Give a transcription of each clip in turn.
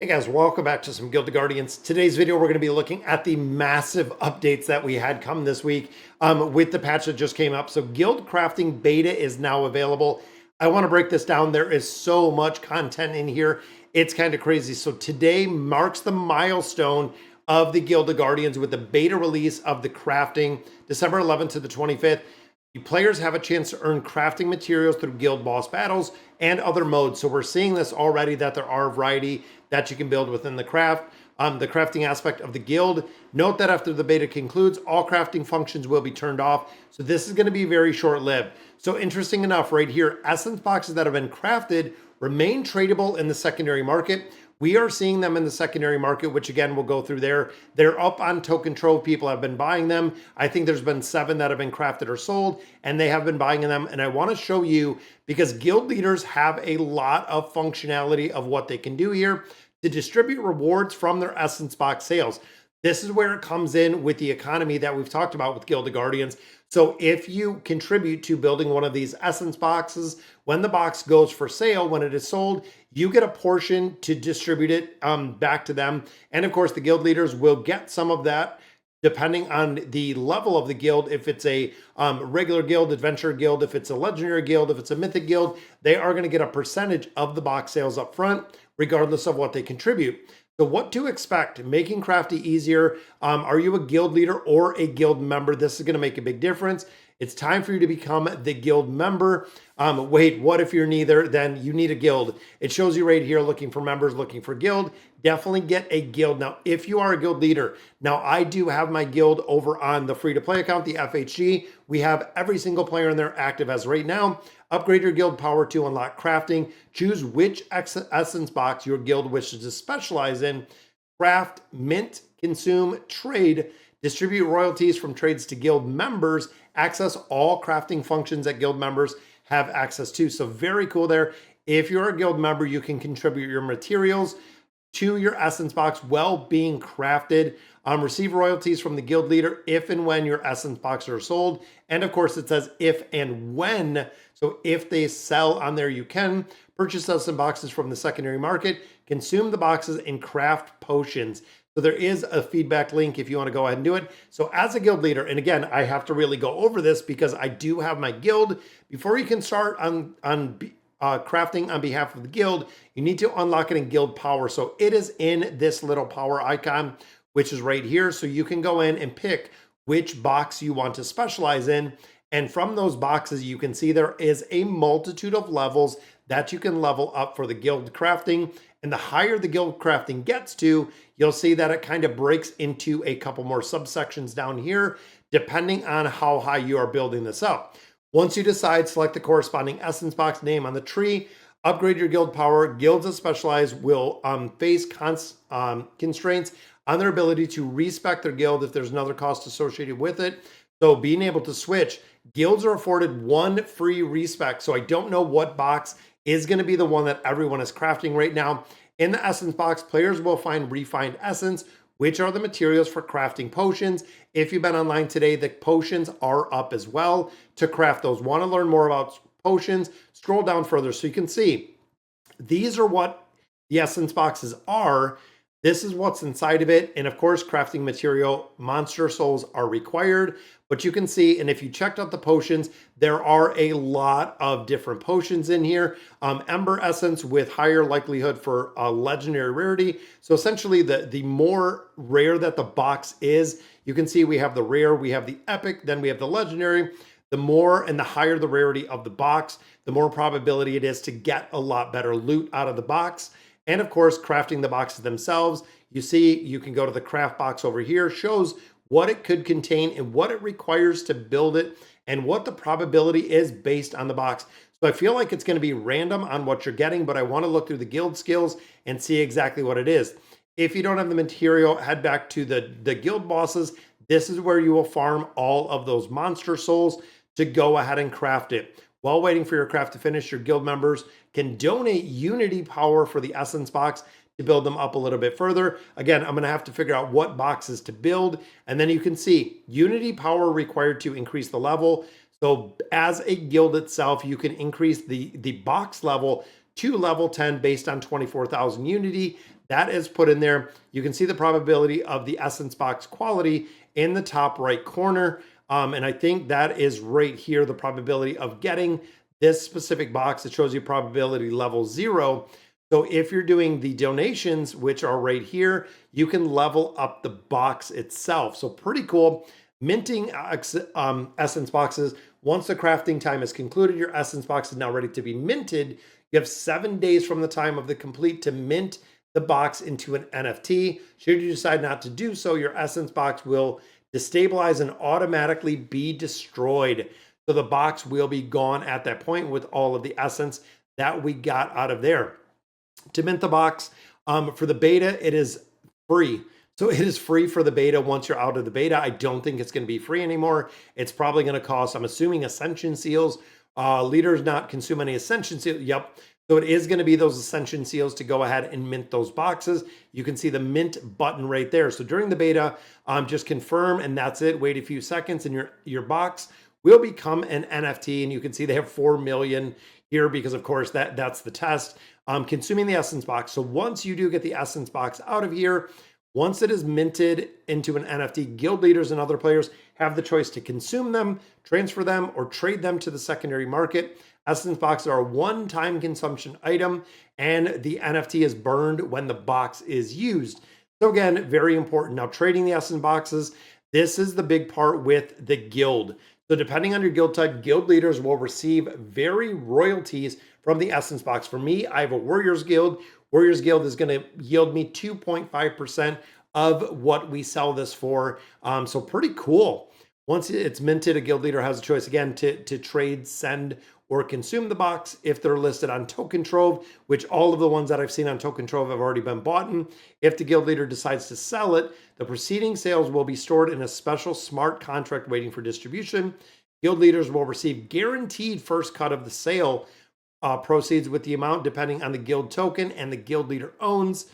Hey guys, welcome back to some Guild of Guardians. Today's video, we're going to be looking at the massive updates that we had come this week with the patch that just came up. So Guild Crafting Beta is now available. I want to break this down. There is so much content in here. It's kind of crazy. So today marks the milestone of the Guild of Guardians with the beta release of the crafting, December 11th to the 25th. You players have a chance to earn crafting materials through guild boss battles and other modes. So we're seeing this already, that there are a variety that you can build within the crafting aspect of the guild. Note that after the beta concludes, all crafting functions will be turned off. So this is going to be very short-lived. So interesting enough, right here, essence boxes that have been crafted remain tradable in the secondary market. We are seeing them in the secondary market, which again, we'll go through there. They're up on Token Trove. People have been buying them. I think there's been 7 that have been crafted or sold, and they have been buying them. And I want to show you, because guild leaders have a lot of functionality of what they can do here to distribute rewards from their Essence Box sales. This is where it comes in with the economy that we've talked about with Guild of Guardians. So if you contribute to building one of these Essence boxes, when the box goes for sale, when it is sold, you get a portion to distribute it back to them. And of course, the guild leaders will get some of that depending on the level of the guild. If it's a regular guild, adventure guild, if it's a legendary guild, if it's a mythic guild, they are going to get a percentage of the box sales up front, regardless of what they contribute. So what to expect, making crafty easier. Are you a guild leader or a guild member? This is going to make a big difference. It's time for you to become the guild member. Wait, what if you're neither? Then you need a guild. It shows you right here, looking for members, looking for guild. Definitely get a guild. Now, if you are a guild leader, now I do have my guild over on the free-to-play account, the FHG. We have every single player in there active as right now. Upgrade your guild power to unlock crafting. Choose which essence box your guild wishes to specialize in. Craft, mint, consume, trade, distribute royalties from trades to guild members, access all crafting functions that guild members have access to. So very cool there. If you're a guild member, you can contribute your materials to your essence box while being crafted. Receive royalties from the guild leader if and when your essence boxes are sold. And of course, it says if and when. So if they sell on there, you can purchase essence boxes from the secondary market, consume the boxes, and craft potions. So there is a feedback link if you want to go ahead and do it. So as a guild leader, and again, I have to really go over this because I do have my guild. Before you can start on crafting on behalf of the guild, you need to unlock it in guild power. So it is in this little power icon, which is right here. So you can go in and pick which box you want to specialize in. And from those boxes, you can see there is a multitude of levels that you can level up for the guild crafting. And the higher the guild crafting gets to, you'll see that it kind of breaks into a couple more subsections down here, depending on how high you are building this up. Once you decide, select the corresponding essence box name on the tree, upgrade your guild power. Guilds that specialize will face constraints on their ability to respec their guild if there's another cost associated with it. So being able to switch, guilds are afforded 1 free respec. So I don't know what box is going to be the one that everyone is crafting right now. In the essence box, players will find refined essence, which are the materials for crafting potions. If you've been online today, the potions are up as well to craft those. Want to learn more about potions? Scroll down further so you can see. These are what the essence boxes are. This is what's inside of it. And of course, crafting material, monster souls are required. But you can see, and if you checked out the potions, there are a lot of different potions in here. Ember Essence with higher likelihood for a legendary rarity. So essentially, the more rare that the box is, you can see we have the rare, we have the epic, then we have the legendary. The more and the higher the rarity of the box, the more probability it is to get a lot better loot out of the box. And of course, crafting the boxes themselves. You see, you can go to the craft box over here, shows what it could contain and what it requires to build it and what the probability is based on the box. So I feel like it's going to be random on what you're getting, but I want to look through the guild skills and see exactly what it is. If you don't have the material, head back to the guild bosses. This is where you will farm all of those monster souls to go ahead and craft it. While waiting for your craft to finish, your guild members can donate unity power for the essence box to build them up a little bit further. Again, I'm going to have to figure out what boxes to build. And then you can see unity power required to increase the level. So as a guild itself, you can increase the box level to level 10 based on 24,000 unity. that is put in there. You can see the probability of the Essence Box quality in the top right corner. And I think that is right here, the probability of getting this specific box. It shows you probability level 0. So if you're doing the donations, which are right here, you can level up the box itself. So pretty cool. Minting Essence boxes. Once the crafting time is concluded, your Essence box is now ready to be minted. You have 7 days from the time of the complete to mint the box into an NFT. Should you decide not to do so, your Essence box will destabilize and automatically be destroyed. So the box will be gone at that point with all of the essence that we got out of there. To mint the box, for the beta, it is free. So it is free for the beta. Once you're out of the beta, I don't think it's going to be free anymore. It's probably going to cost, I'm assuming, Ascension seals. Leaders not consume any Ascension seals. Yep. So it is going to be those Ascension seals to go ahead and mint those boxes. You can see the mint button right there. So during the beta, just confirm and that's it. Wait a few seconds and your box will become an NFT. And you can see they have 4 million here because of course that's the test. Consuming the Essence box. So once you do get the Essence box out of here, once it is minted into an NFT, guild leaders and other players have the choice to consume them, transfer them, or trade them to the secondary market. Essence boxes are a one-time consumption item, and the NFT is burned when the box is used. So again, very important. Now, trading the Essence boxes, this is the big part with the guild. So depending on your guild type, guild leaders will receive very royalties from the Essence box. For me, I have a Warriors Guild. Warriors Guild is going to yield me 2.5% of what we sell this for. So pretty cool. Once it's minted, a guild leader has a choice again to trade, send, or consume the box if they're listed on Token Trove, which all of the ones that I've seen on Token Trove have already been bought in. If the guild leader decides to sell it, the preceding sales will be stored in a special smart contract waiting for distribution. Guild leaders will receive guaranteed first cut of the sale proceeds with the amount depending on the guild token and the guild leader owns.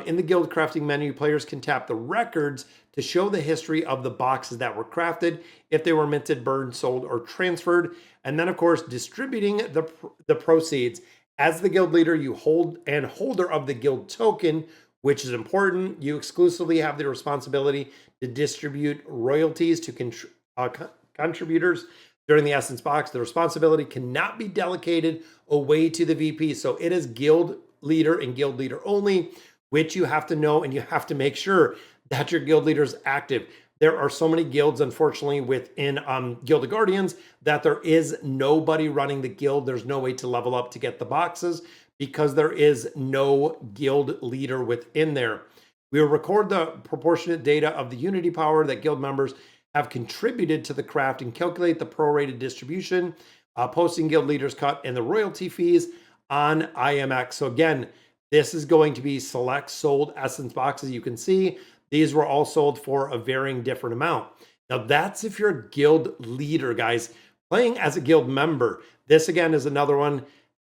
In the guild crafting menu, players can tap the records to show the history of the boxes that were crafted, if they were minted, burned, sold, or transferred. And then, of course, distributing the proceeds. As the guild leader, you hold and holder of the guild token, which is important. You exclusively have the responsibility to distribute royalties to contributors during the Essence box. The responsibility cannot be delegated away to the VP. So it is guild leader and guild leader only, which you have to know, and you have to make sure that your guild leader is active. There are so many guilds, unfortunately, within Guild of Guardians that there is nobody running the guild. There's no way to level up to get the boxes because there is no guild leader within there. We will record the proportionate data of the Unity power that guild members have contributed to the craft and calculate the prorated distribution, posting guild leaders cut, and the royalty fees on IMX. So again, this is going to be select sold Essence boxes. You can see these were all sold for a varying different amount. Now that's if you're a guild leader, guys. Playing as a guild member, this again is another one.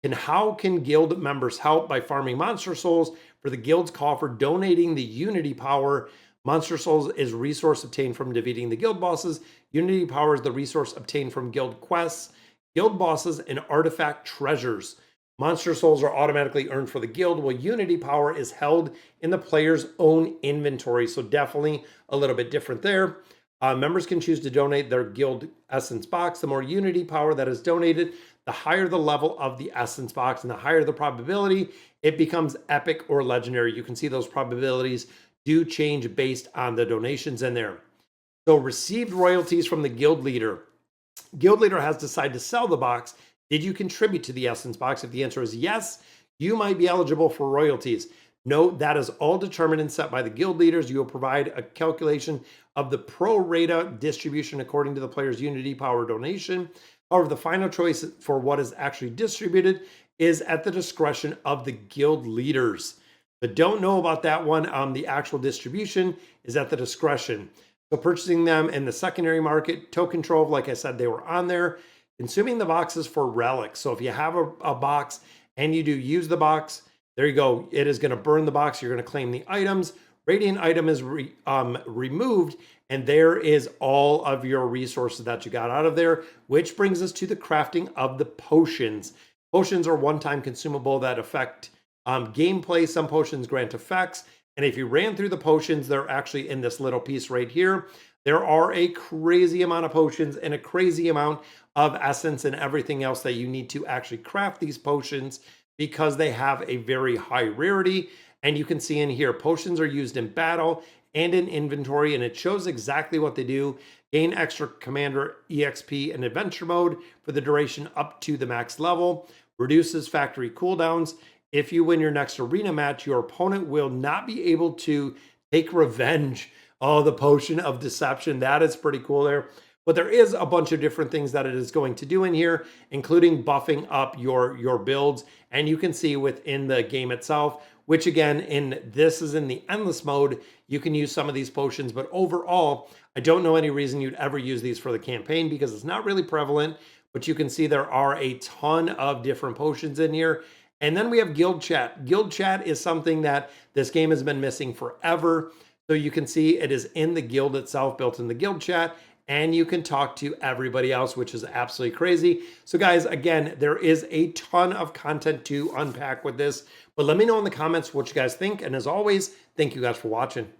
And how can guild members help? By farming monster souls for the guild's coffer, donating the Unity power. Monster souls is resource obtained from defeating the guild bosses. Unity power is the resource obtained from guild quests, guild bosses, and artifact treasures. Monster souls are automatically earned for the guild, while Unity power is held in the player's own inventory. So definitely a little bit different there. Members can choose to donate their guild Essence box. The more Unity power that is donated, the higher the level of the Essence box and the higher the probability it becomes epic or legendary. You can see those probabilities do change based on the donations in there. So received royalties from the guild leader. Guild leader has decided to sell the box. Did you contribute to the Essence box? If the answer is yes, you might be eligible for royalties. Note that is all determined and set by the guild leaders. You will provide a calculation of the pro rata distribution according to the player's Unity power donation. However, the final choice for what is actually distributed is at the discretion of the guild leaders. But don't know about that one. The actual distribution is at the discretion. So purchasing them in the secondary market, Token Trove, like I said, they were on there. Consuming the boxes for relics. So if you have a box and you do use the box, there you go. It is going to burn the box. You're going to claim the items. Radiant item is removed, and there is all of your resources that you got out of there, which brings us to the crafting of the potions. Potions are one-time consumable that affect gameplay. Some potions grant effects. And if you ran through the potions, they're actually in this little piece right here. There are a crazy amount of potions and a crazy amount of essence and everything else that you need to actually craft these potions because they have a very high rarity. And you can see in here, potions are used in battle and in inventory, and it shows exactly what they do. Gain extra commander EXP in adventure mode for the duration up to the max level. Reduces factory cooldowns. If you win your next arena match, your opponent will not be able to take revenge. Oh, the potion of deception. That is pretty cool there. But there is a bunch of different things that it is going to do in here, including buffing up your builds. And you can see within the game itself, which again, this is in the endless mode, you can use some of these potions. But overall, I don't know any reason you'd ever use these for the campaign because it's not really prevalent. But you can see there are a ton of different potions in here. And then we have guild chat. Guild chat is something that this game has been missing forever. So you can see it is in the guild itself, built in the guild chat, and you can talk to everybody else, which is absolutely crazy. So guys, again, there is a ton of content to unpack with this, but let me know in the comments what you guys think. And as always, thank you guys for watching.